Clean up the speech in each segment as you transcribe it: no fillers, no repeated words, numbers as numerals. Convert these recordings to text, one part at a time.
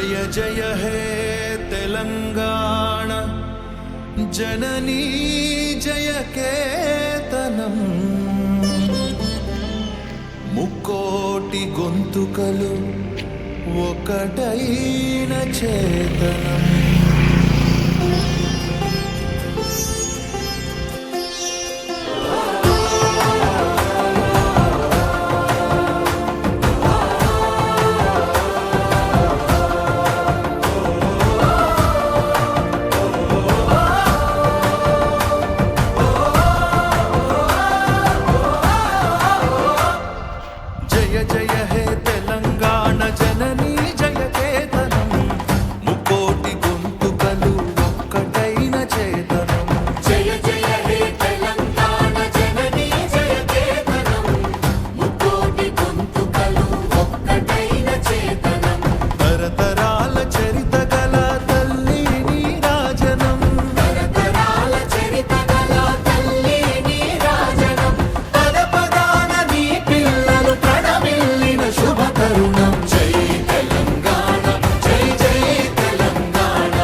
జయ జయ హే తెలంగాణ జననీ జయ కేతనం ముక్కోటి గొంతుకలు ఒకటైన చేతనం. జయ జయ హే తెలంగాణ జననీ జయ కేతనం ముకోటి గొంతుకలు ఒక్కటైన చేతనం. జయ జయ హే తెలంగాణ జననీ జయ కేతనం ముకోటి గొంతుకలు ఒక్కటైన చేతనం. తరతరాల చరిత గల తల్లి నీరాజనం, తరతరాల చరిత గల తల్లి నీరాజనం. పద పదాన నీ పిల్లలు ప్రణమిల్లిన శుభ తరుణం. జై తెలంగాణ జై జై తెలంగాణ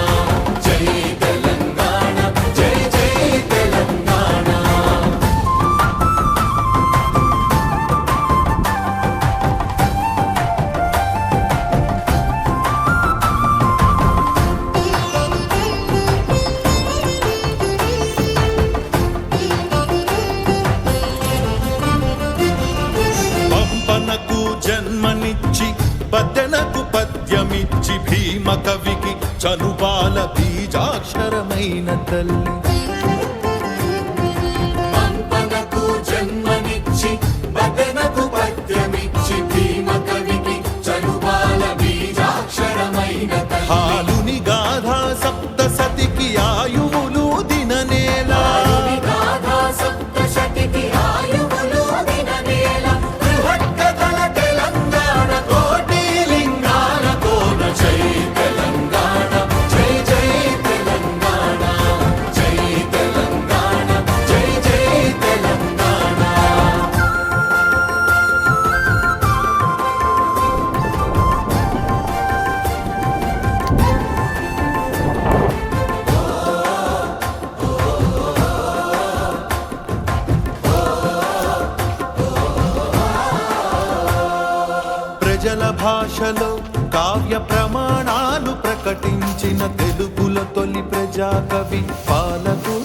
జై తెలంగాణ జై జై తెలంగాణ. పంపనకు జన్మనిచ్చి పద్దెనకు పద్యమిచ్చి భీమ కవికి చనుబాల బీజాక్షరమైన తల్లి. పంపనకు జన్మనిచ్చి బదనకు పద్యమిచ్చి భీమ కవికి చనుబాల బీజాక్షరమైన తల్లి. హాలుని గాథా సప్త సతికి ఆయువులు దిననేలా, ఆయుని గాథా సప్తశతికి ఆయువులు దిననేల. బృహత్కథల తెలంగాణ కోటి లింగాల కోన. జై తెలంగాణ జై జై తెలంగాణ జై తెలంగాణ జై జై తెలంగాణ. ప్రజల భాషలో కావ్య ప్రమాణాలు ప్రకటించిన తెలుగుల తొలి ప్రజాకవి పాలకు